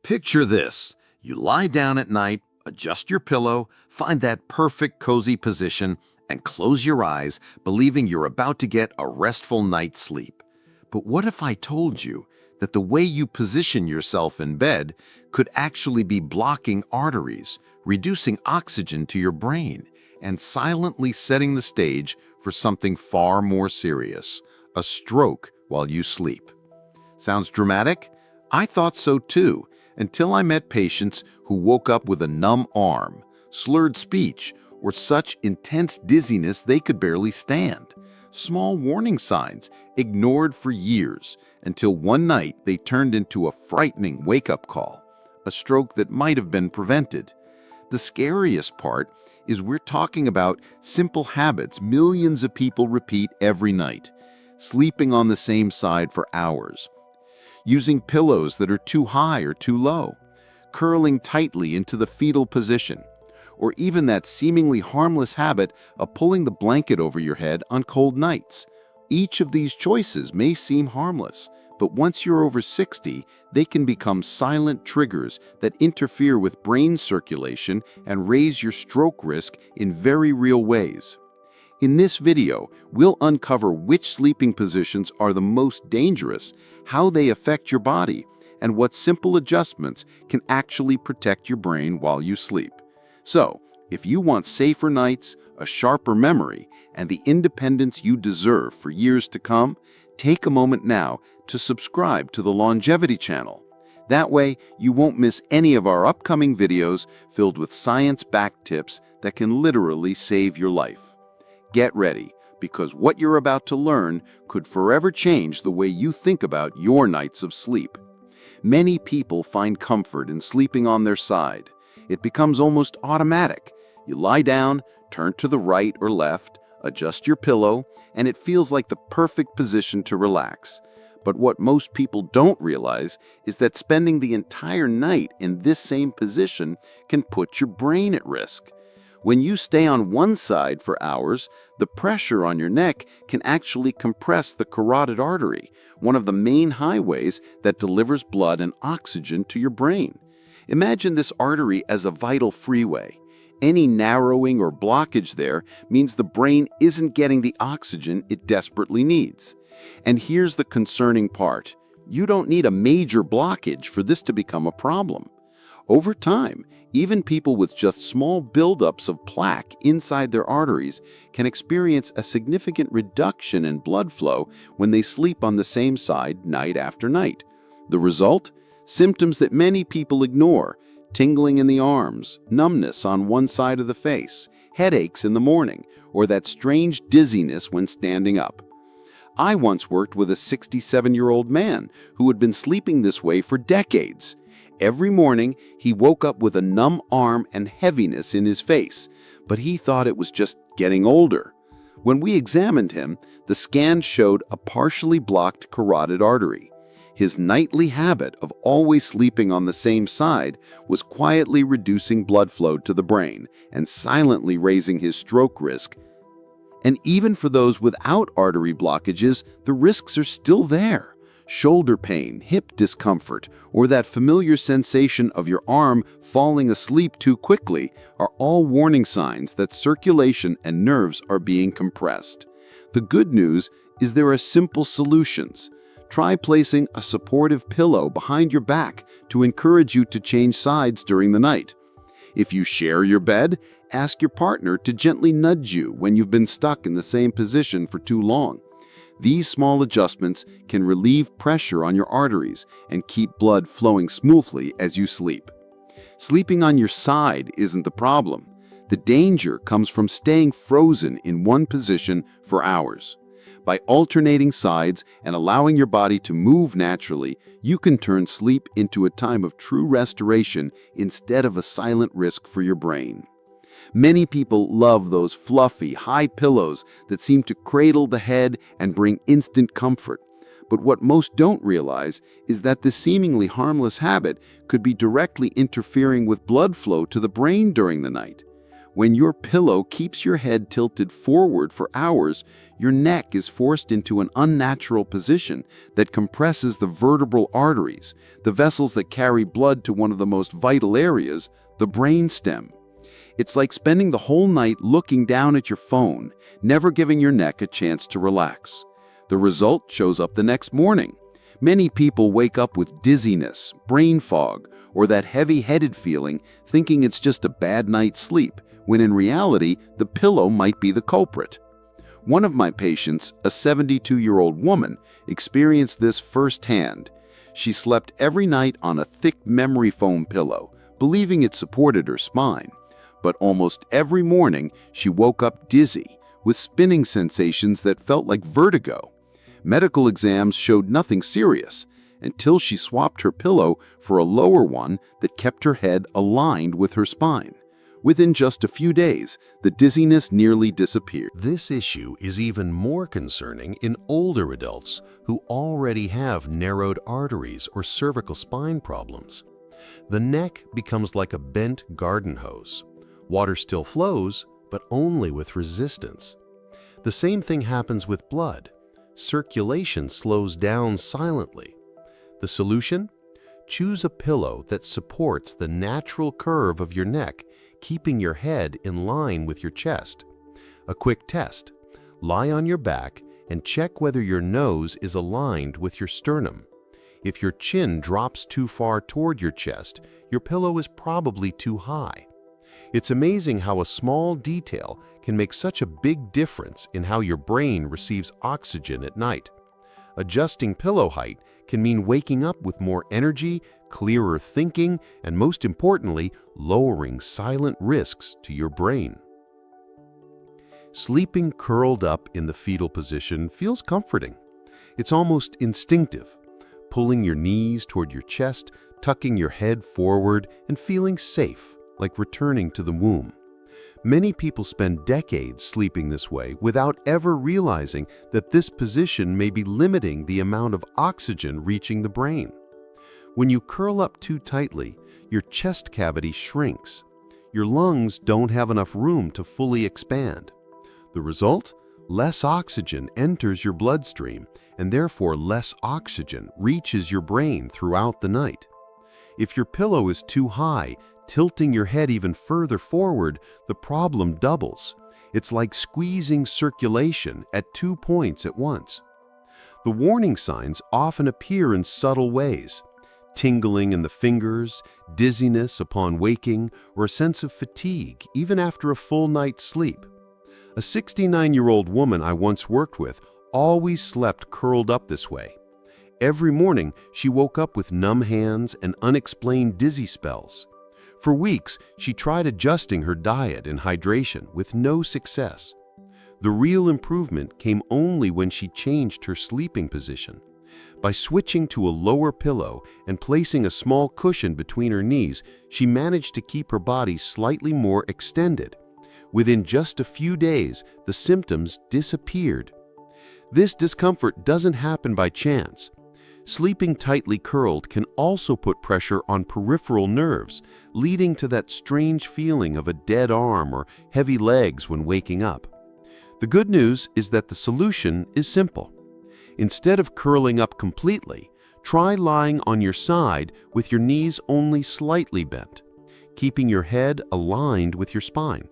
Picture this. You lie down at night, adjust your pillow, find that perfect cozy position, and close your eyes, believing you're about to get a restful night's sleep. But what if I told you that the way you position yourself in bed could actually be blocking arteries, reducing oxygen to your brain, and silently setting the stage for something far more serious, a stroke while you sleep? Sounds dramatic? I thought so too, until I met patients who woke up with a numb arm, slurred speech, or such intense dizziness they could barely stand. Small warning signs ignored for years, until one night they turned into a frightening wake-up call, a stroke that might have been prevented. The scariest part is we're talking about simple habits millions of people repeat every night: sleeping on the same side for hours, using pillows that are too high or too low, curling tightly into the fetal position, or even that seemingly harmless habit of pulling the blanket over your head on cold nights. Each of these choices may seem harmless, but once you're over 60, they can become silent triggers that interfere with brain circulation and raise your stroke risk in very real ways. In this video, we'll uncover which sleeping positions are the most dangerous, how they affect your body, and what simple adjustments can actually protect your brain while you sleep. So, if you want safer nights, a sharper memory, and the independence you deserve for years to come, take a moment now to subscribe to the Longevity channel. That way, you won't miss any of our upcoming videos filled with science-backed tips that can literally save your life. Get ready, because what you're about to learn could forever change the way you think about your nights of sleep. Many people find comfort in sleeping on their side. It becomes almost automatic. You lie down, turn to the right or left, adjust your pillow, and it feels like the perfect position to relax. But what most people don't realize is that spending the entire night in this same position can put your brain at risk. When you stay on one side for hours, the pressure on your neck can actually compress the carotid artery, one of the main highways that delivers blood and oxygen to your brain. Imagine this artery as a vital freeway. Any narrowing or blockage there means the brain isn't getting the oxygen it desperately needs. And here's the concerning part. You don't need a major blockage for this to become a problem. Over time, even people with just small buildups of plaque inside their arteries can experience a significant reduction in blood flow when they sleep on the same side night after night. The result? Symptoms that many people ignore: tingling in the arms, numbness on one side of the face, headaches in the morning, or that strange dizziness when standing up. I once worked with a 67-year-old man who had been sleeping this way for decades. Every morning, he woke up with a numb arm and heaviness in his face, but he thought it was just getting older. When we examined him, the scan showed a partially blocked carotid artery. His nightly habit of always sleeping on the same side was quietly reducing blood flow to the brain and silently raising his stroke risk. And even for those without artery blockages, the risks are still there. Shoulder pain, hip discomfort, or that familiar sensation of your arm falling asleep too quickly are all warning signs that circulation and nerves are being compressed. The good news is there are simple solutions. Try placing a supportive pillow behind your back to encourage you to change sides during the night. If you share your bed, ask your partner to gently nudge you when you've been stuck in the same position for too long. These small adjustments can relieve pressure on your arteries and keep blood flowing smoothly as you sleep. Sleeping on your side isn't the problem. The danger comes from staying frozen in one position for hours. By alternating sides and allowing your body to move naturally, you can turn sleep into a time of true restoration instead of a silent risk for your brain. Many people love those fluffy, high pillows that seem to cradle the head and bring instant comfort. But what most don't realize is that this seemingly harmless habit could be directly interfering with blood flow to the brain during the night. When your pillow keeps your head tilted forward for hours, your neck is forced into an unnatural position that compresses the vertebral arteries, the vessels that carry blood to one of the most vital areas, the brainstem. It's like spending the whole night looking down at your phone, never giving your neck a chance to relax. The result shows up the next morning. Many people wake up with dizziness, brain fog, or that heavy-headed feeling, thinking it's just a bad night's sleep, when in reality, the pillow might be the culprit. One of my patients, a 72-year-old woman, experienced this firsthand. She slept every night on a thick memory foam pillow, believing it supported her spine. But almost every morning, she woke up dizzy, with spinning sensations that felt like vertigo. Medical exams showed nothing serious, until she swapped her pillow for a lower one that kept her head aligned with her spine. Within just a few days, the dizziness nearly disappeared. This issue is even more concerning in older adults who already have narrowed arteries or cervical spine problems. The neck becomes like a bent garden hose. Water still flows, but only with resistance. The same thing happens with blood. Circulation slows down silently. The solution? Choose a pillow that supports the natural curve of your neck, keeping your head in line with your chest. A quick test. Lie on your back and check whether your nose is aligned with your sternum. If your chin drops too far toward your chest, your pillow is probably too high. It's amazing how a small detail can make such a big difference in how your brain receives oxygen at night. Adjusting pillow height can mean waking up with more energy, clearer thinking, and most importantly, lowering silent risks to your brain. Sleeping curled up in the fetal position feels comforting. It's almost instinctive. Pulling your knees toward your chest, tucking your head forward, and feeling safe, like returning to the womb. Many people spend decades sleeping this way without ever realizing that this position may be limiting the amount of oxygen reaching the brain. When you curl up too tightly, your chest cavity shrinks. Your lungs don't have enough room to fully expand. The result? Less oxygen enters your bloodstream, and therefore less oxygen reaches your brain throughout the night. If your pillow is too high, tilting your head even further forward, the problem doubles. It's like squeezing circulation at 2 points at once. The warning signs often appear in subtle ways: tingling in the fingers, dizziness upon waking, or a sense of fatigue even after a full night's sleep. A 69-year-old woman I once worked with always slept curled up this way. Every morning, she woke up with numb hands and unexplained dizzy spells. For weeks, she tried adjusting her diet and hydration with no success. The real improvement came only when she changed her sleeping position. By switching to a lower pillow and placing a small cushion between her knees, she managed to keep her body slightly more extended. Within just a few days, the symptoms disappeared. This discomfort doesn't happen by chance. Sleeping tightly curled can also put pressure on peripheral nerves, leading to that strange feeling of a dead arm or heavy legs when waking up. The good news is that the solution is simple. Instead of curling up completely, try lying on your side with your knees only slightly bent, keeping your head aligned with your spine.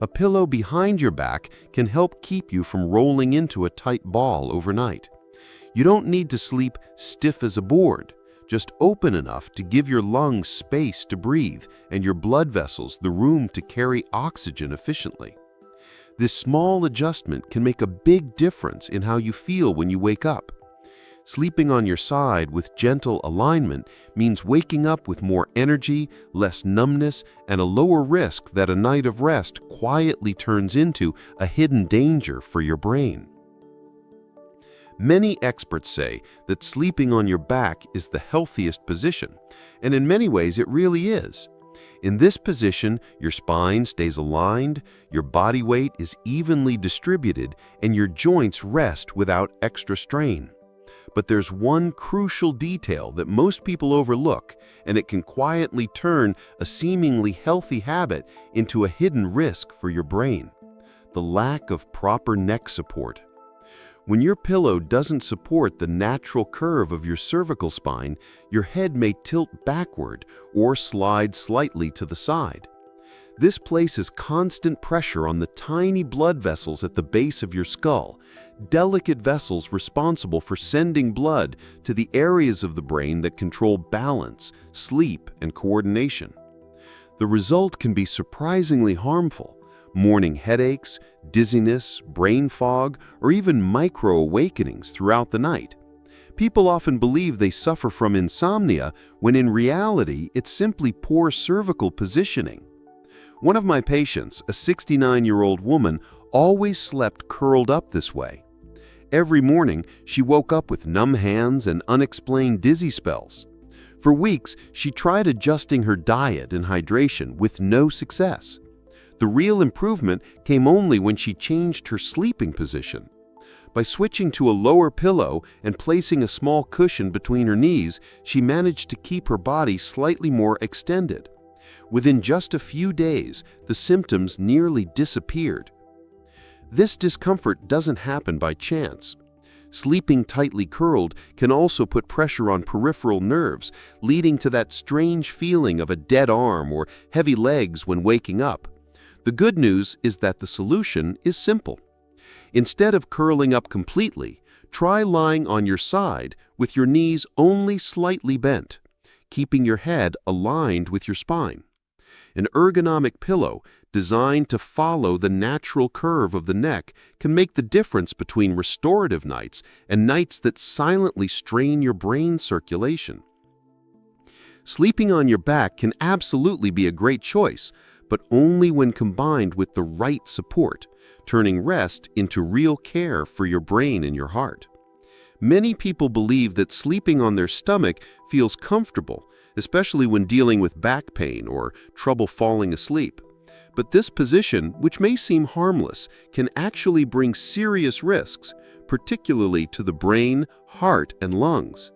A pillow behind your back can help keep you from rolling into a tight ball overnight. You don't need to sleep stiff as a board, just open enough to give your lungs space to breathe and your blood vessels the room to carry oxygen efficiently. This small adjustment can make a big difference in how you feel when you wake up. Sleeping on your side with gentle alignment means waking up with more energy, less numbness, and a lower risk that a night of rest quietly turns into a hidden danger for your brain. Many experts say that sleeping on your back is the healthiest position, and in many ways it really is. In this position, your spine stays aligned, your body weight is evenly distributed, and your joints rest without extra strain. But there's one crucial detail that most people overlook, and it can quietly turn a seemingly healthy habit into a hidden risk for your brain: the lack of proper neck support. When your pillow doesn't support the natural curve of your cervical spine, your head may tilt backward or slide slightly to the side. This places constant pressure on the tiny blood vessels at the base of your skull, delicate vessels responsible for sending blood to the areas of the brain that control balance, sleep, and coordination. The result can be surprisingly harmful: morning headaches, dizziness, brain fog, or even micro-awakenings throughout the night. People often believe they suffer from insomnia when in reality it's simply poor cervical positioning. One of my patients, a 69-year-old woman, always slept curled up this way. Every morning, she woke up with numb hands and unexplained dizzy spells. For weeks, she tried adjusting her diet and hydration with no success. The real improvement came only when she changed her sleeping position. By switching to a lower pillow and placing a small cushion between her knees, she managed to keep her body slightly more extended. Within just a few days, the symptoms nearly disappeared. This discomfort doesn't happen by chance. Sleeping tightly curled can also put pressure on peripheral nerves, leading to that strange feeling of a dead arm or heavy legs when waking up. The good news is that the solution is simple. Instead of curling up completely, try lying on your side with your knees only slightly bent, keeping your head aligned with your spine. An ergonomic pillow designed to follow the natural curve of the neck can make the difference between restorative nights and nights that silently strain your brain circulation. Sleeping on your back can absolutely be a great choice, but only when combined with the right support, turning rest into real care for your brain and your heart. Many people believe that sleeping on their stomach feels comfortable, especially when dealing with back pain or trouble falling asleep. But this position, which may seem harmless, can actually bring serious risks, particularly to the brain, heart, and lungs.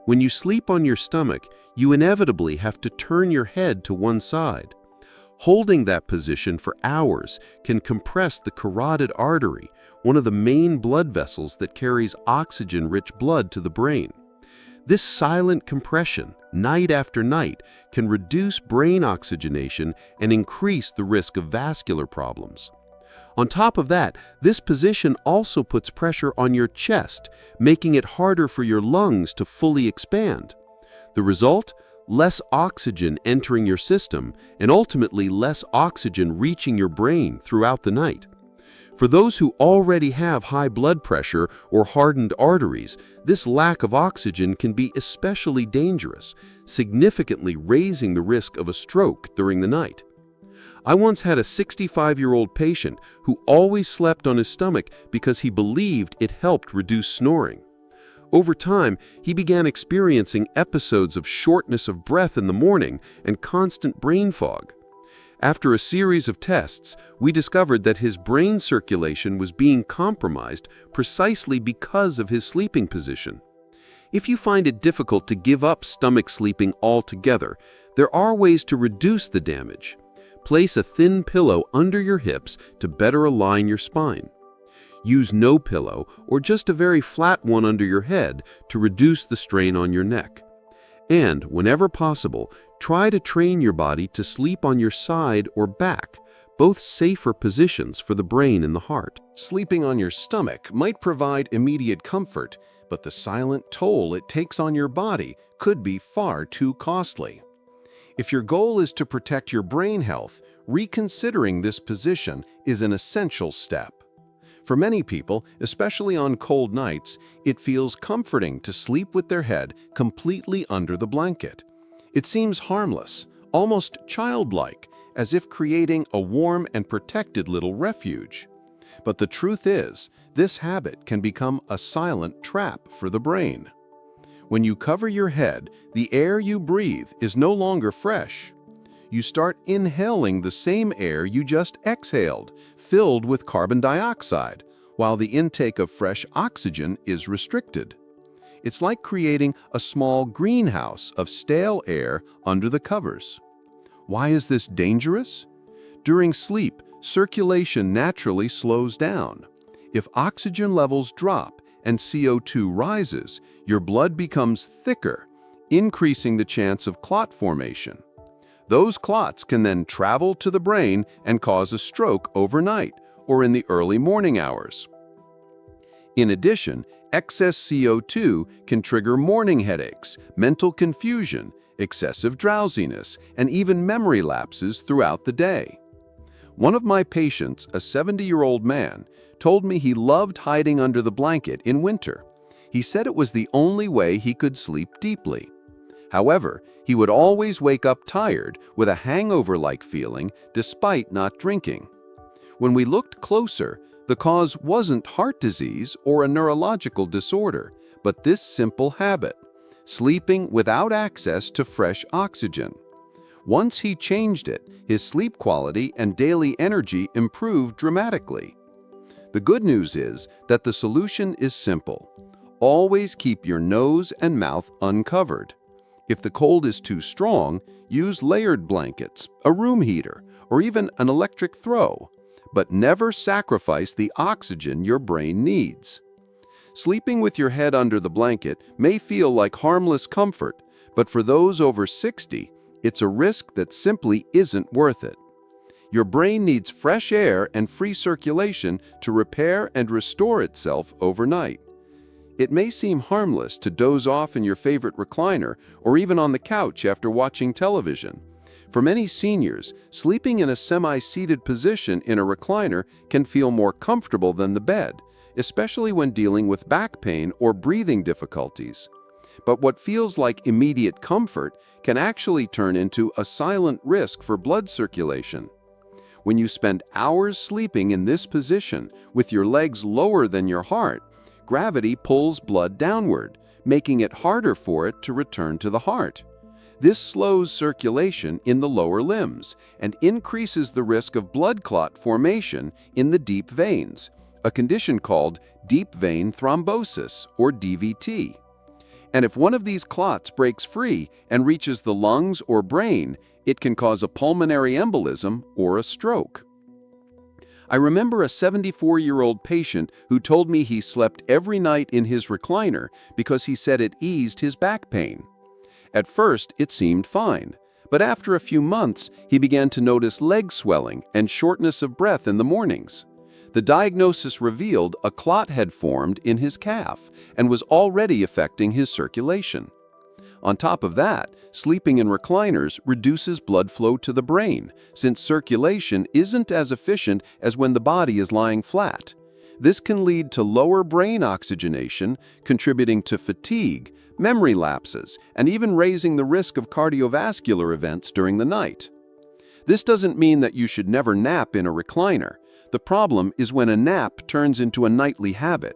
When you sleep on your stomach, you inevitably have to turn your head to one side. Holding that position for hours can compress the carotid artery, one of the main blood vessels that carries oxygen-rich blood to the brain. This silent compression, night after night, can reduce brain oxygenation and increase the risk of vascular problems. On top of that, this position also puts pressure on your chest, making it harder for your lungs to fully expand. The result? Less oxygen entering your system, and ultimately less oxygen reaching your brain throughout the night. For those who already have high blood pressure or hardened arteries, this lack of oxygen can be especially dangerous, significantly raising the risk of a stroke during the night. I once had a 65-year-old patient who always slept on his stomach because he believed it helped reduce snoring. Over time, he began experiencing episodes of shortness of breath in the morning and constant brain fog. After a series of tests, we discovered that his brain circulation was being compromised precisely because of his sleeping position. If you find it difficult to give up stomach sleeping altogether, there are ways to reduce the damage. Place a thin pillow under your hips to better align your spine. Use no pillow or just a very flat one under your head to reduce the strain on your neck. And, whenever possible, try to train your body to sleep on your side or back, both safer positions for the brain and the heart. Sleeping on your stomach might provide immediate comfort, but the silent toll it takes on your body could be far too costly. If your goal is to protect your brain health, reconsidering this position is an essential step. For many people, especially on cold nights, it feels comforting to sleep with their head completely under the blanket. It seems harmless, almost childlike, as if creating a warm and protected little refuge. But the truth is, this habit can become a silent trap for the brain. When you cover your head, the air you breathe is no longer fresh. You start inhaling the same air you just exhaled, filled with carbon dioxide, while the intake of fresh oxygen is restricted. It's like creating a small greenhouse of stale air under the covers. Why is this dangerous? During sleep, circulation naturally slows down. If oxygen levels drop and CO2 rises, your blood becomes thicker, increasing the chance of clot formation. Those clots can then travel to the brain and cause a stroke overnight or in the early morning hours. In addition, excess CO2 can trigger morning headaches, mental confusion, excessive drowsiness, and even memory lapses throughout the day. One of my patients, a 70-year-old man, told me he loved hiding under the blanket in winter. He said it was the only way he could sleep deeply. However, he would always wake up tired with a hangover-like feeling despite not drinking. When we looked closer, the cause wasn't heart disease or a neurological disorder, but this simple habit: sleeping without access to fresh oxygen. Once he changed it, his sleep quality and daily energy improved dramatically. The good news is that the solution is simple. Always keep your nose and mouth uncovered. If the cold is too strong, use layered blankets, a room heater, or even an electric throw, but never sacrifice the oxygen your brain needs. Sleeping with your head under the blanket may feel like harmless comfort, but for those over 60, it's a risk that simply isn't worth it. Your brain needs fresh air and free circulation to repair and restore itself overnight. It may seem harmless to doze off in your favorite recliner or even on the couch after watching television. For many seniors, sleeping in a semi-seated position in a recliner can feel more comfortable than the bed, especially when dealing with back pain or breathing difficulties. But what feels like immediate comfort can actually turn into a silent risk for blood circulation. When you spend hours sleeping in this position with your legs lower than your heart, gravity pulls blood downward, making it harder for it to return to the heart. This slows circulation in the lower limbs and increases the risk of blood clot formation in the deep veins, a condition called deep vein thrombosis, or DVT. And if one of these clots breaks free and reaches the lungs or brain, it can cause a pulmonary embolism or a stroke. I remember a 74-year-old patient who told me he slept every night in his recliner because he said it eased his back pain. At first, it seemed fine, but after a few months, he began to notice leg swelling and shortness of breath in the mornings. The diagnosis revealed a clot had formed in his calf and was already affecting his circulation. On top of that, sleeping in recliners reduces blood flow to the brain, since circulation isn't as efficient as when the body is lying flat. This can lead to lower brain oxygenation, contributing to fatigue, memory lapses, and even raising the risk of cardiovascular events during the night. This doesn't mean that you should never nap in a recliner. The problem is when a nap turns into a nightly habit.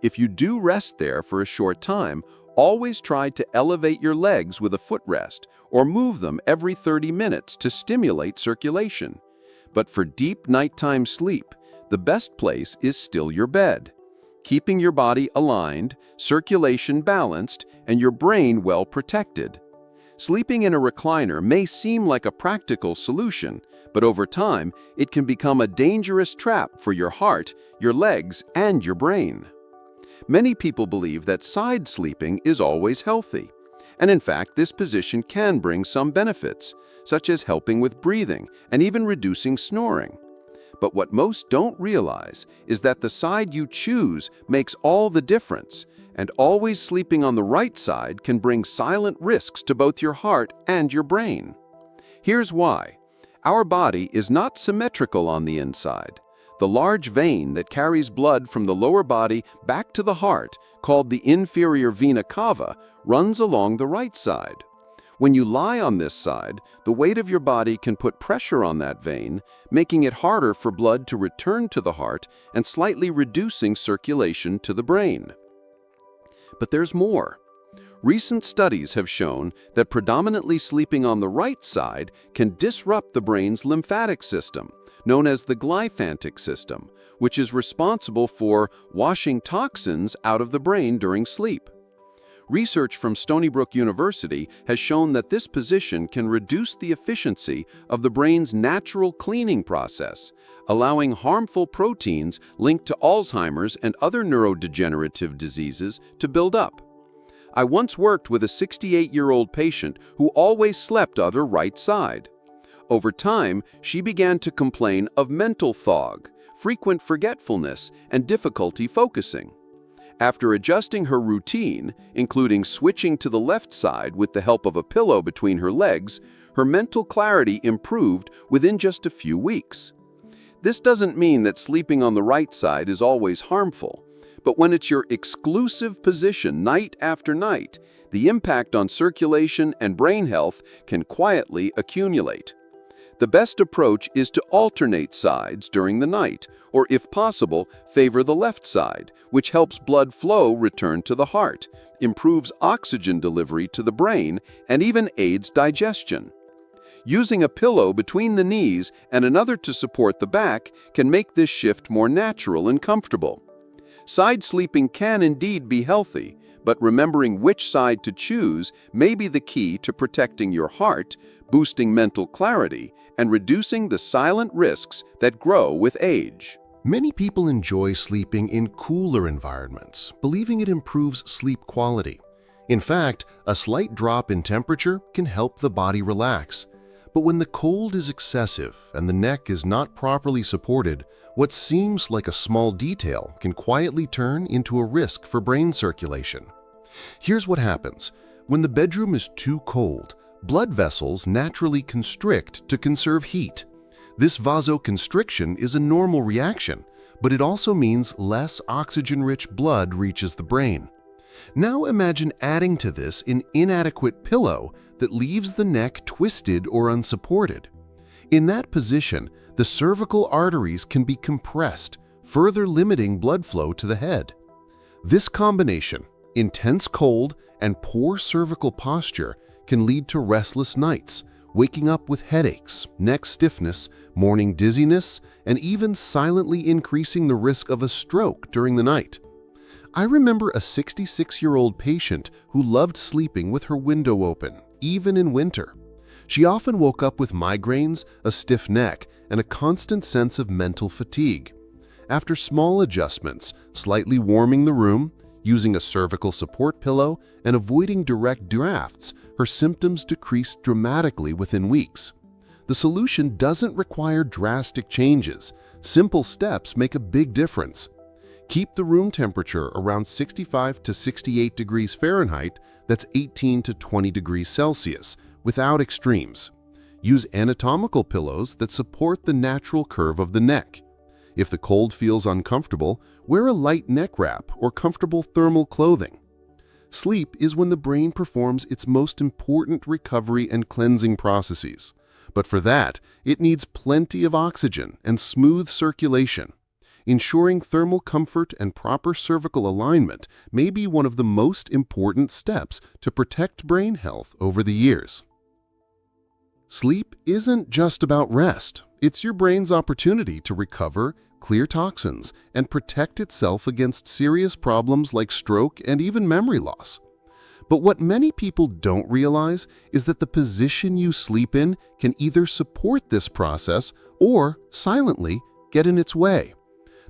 If you do rest there for a short time, always try to elevate your legs with a footrest or move them every 30 minutes to stimulate circulation. But for deep nighttime sleep, the best place is still your bed. Keeping your body aligned, circulation balanced, and your brain well protected. Sleeping in a recliner may seem like a practical solution, but over time, it can become a dangerous trap for your heart, your legs, and your brain. Many people believe that side sleeping is always healthy, and in fact, this position can bring some benefits, such as helping with breathing and even reducing snoring. But what most don't realize is that the side you choose makes all the difference, and always sleeping on the right side can bring silent risks to both your heart and your brain. Here's why. Our body is not symmetrical on the inside. The large vein that carries blood from the lower body back to the heart, called the inferior vena cava, runs along the right side. When you lie on this side, the weight of your body can put pressure on that vein, making it harder for blood to return to the heart and slightly reducing circulation to the brain. But there's more. Recent studies have shown that predominantly sleeping on the right side can disrupt the brain's lymphatic system, known as the glymphatic system, which is responsible for washing toxins out of the brain during sleep. Research from Stony Brook University has shown that this position can reduce the efficiency of the brain's natural cleaning process, allowing harmful proteins linked to Alzheimer's and other neurodegenerative diseases to build up. I once worked with a 68-year-old patient who always slept on her right side. Over time, she began to complain of mental fog, frequent forgetfulness, and difficulty focusing. After adjusting her routine, including switching to the left side with the help of a pillow between her legs, her mental clarity improved within just a few weeks. This doesn't mean that sleeping on the right side is always harmful, but when it's your exclusive position night after night, the impact on circulation and brain health can quietly accumulate. The best approach is to alternate sides during the night, or if possible, favor the left side, which helps blood flow return to the heart, improves oxygen delivery to the brain, and even aids digestion. Using a pillow between the knees and another to support the back can make this shift more natural and comfortable. Side sleeping can indeed be healthy, but remembering which side to choose may be the key to protecting your heart, boosting mental clarity, and reducing the silent risks that grow with age. Many people enjoy sleeping in cooler environments, believing it improves sleep quality. In fact, a slight drop in temperature can help the body relax. But when the cold is excessive and the neck is not properly supported, what seems like a small detail can quietly turn into a risk for brain circulation. Here's what happens. When the bedroom is too cold, blood vessels naturally constrict to conserve heat. This vasoconstriction is a normal reaction, but it also means less oxygen-rich blood reaches the brain. Now imagine adding to this an inadequate pillow that leaves the neck twisted or unsupported. In that position, the cervical arteries can be compressed, further limiting blood flow to the head. This combination, intense cold and poor cervical posture, can lead to restless nights, waking up with headaches, neck stiffness, morning dizziness, and even silently increasing the risk of a stroke during the night. I remember a 66-year-old patient who loved sleeping with her window open, even in winter. She often woke up with migraines, a stiff neck, and a constant sense of mental fatigue. After small adjustments, slightly warming the room, using a cervical support pillow, and avoiding direct drafts, her symptoms decreased dramatically within weeks. The solution doesn't require drastic changes. Simple steps make a big difference. Keep the room temperature around 65 to 68 degrees Fahrenheit, that's 18 to 20 degrees Celsius, without extremes. Use anatomical pillows that support the natural curve of the neck. If the cold feels uncomfortable, wear a light neck wrap or comfortable thermal clothing. Sleep is when the brain performs its most important recovery and cleansing processes. But for that, it needs plenty of oxygen and smooth circulation. Ensuring thermal comfort and proper cervical alignment may be one of the most important steps to protect brain health over the years. Sleep isn't just about rest. It's your brain's opportunity to recover, clear toxins, and protect itself against serious problems like stroke and even memory loss. But what many people don't realize is that the position you sleep in can either support this process or, silently, get in its way.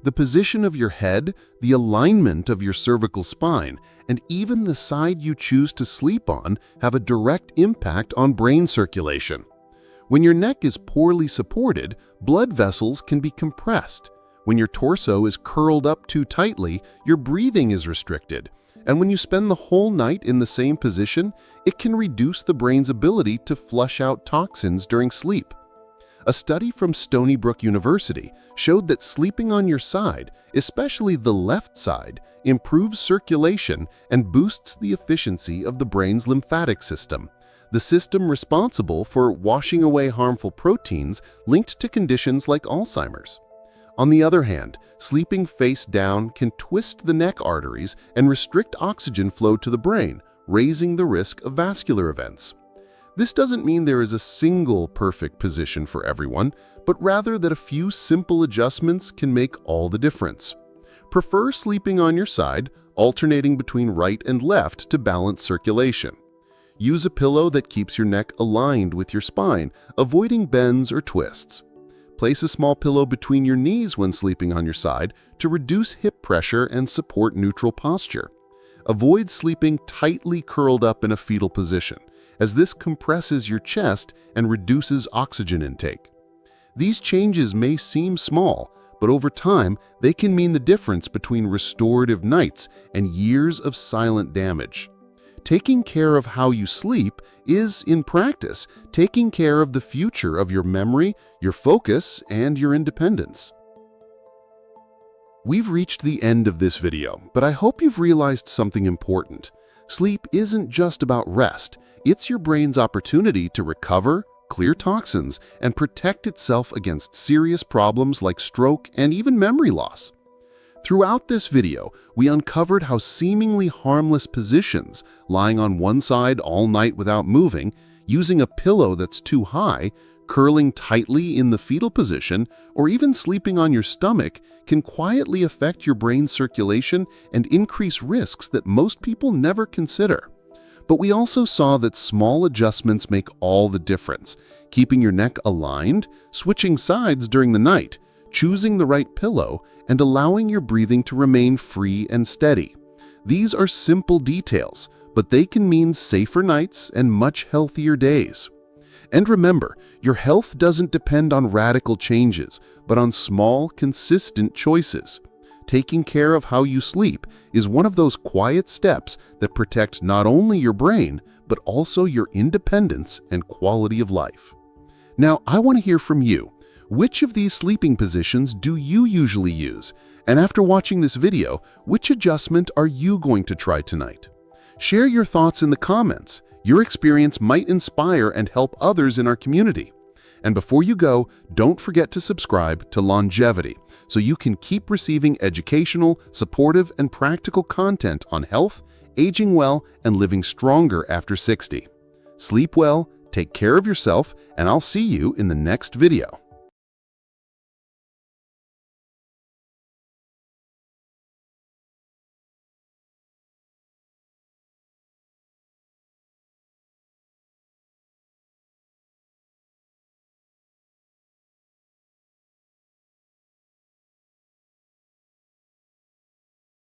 The position of your head, the alignment of your cervical spine, and even the side you choose to sleep on have a direct impact on brain circulation. When your neck is poorly supported, blood vessels can be compressed. When your torso is curled up too tightly, your breathing is restricted. And when you spend the whole night in the same position, it can reduce the brain's ability to flush out toxins during sleep. A study from Stony Brook University showed that sleeping on your side, especially the left side, improves circulation and boosts the efficiency of the brain's lymphatic system, the system responsible for washing away harmful proteins linked to conditions like Alzheimer's. On the other hand, sleeping face down can twist the neck arteries and restrict oxygen flow to the brain, raising the risk of vascular events. This doesn't mean there is a single perfect position for everyone, but rather that a few simple adjustments can make all the difference. Prefer sleeping on your side, alternating between right and left to balance circulation. Use a pillow that keeps your neck aligned with your spine, avoiding bends or twists. Place a small pillow between your knees when sleeping on your side to reduce hip pressure and support neutral posture. Avoid sleeping tightly curled up in a fetal position, as this compresses your chest and reduces oxygen intake. These changes may seem small, but over time, they can mean the difference between restorative nights and years of silent damage. Taking care of how you sleep is, in practice, taking care of the future of your memory, your focus, and your independence. We've reached the end of this video, but I hope you've realized something important. Sleep isn't just about rest. It's your brain's opportunity to recover, clear toxins, and protect itself against serious problems like stroke and even memory loss. Throughout this video, we uncovered how seemingly harmless positions, lying on one side all night without moving, using a pillow that's too high, curling tightly in the fetal position, or even sleeping on your stomach, can quietly affect your brain's circulation and increase risks that most people never consider. But we also saw that small adjustments make all the difference, keeping your neck aligned, switching sides during the night, choosing the right pillow, and allowing your breathing to remain free and steady. These are simple details, but they can mean safer nights and much healthier days. And remember, your health doesn't depend on radical changes, but on small, consistent choices. Taking care of how you sleep is one of those quiet steps that protect not only your brain, but also your independence and quality of life. Now, I want to hear from you. Which of these sleeping positions do you usually use? And after watching this video, which adjustment are you going to try tonight? Share your thoughts in the comments. Your experience might inspire and help others in our community. And before you go, don't forget to subscribe to Longevity so you can keep receiving educational, supportive, and practical content on health, aging well, and living stronger after 60. Sleep well, take care of yourself, and I'll see you in the next video.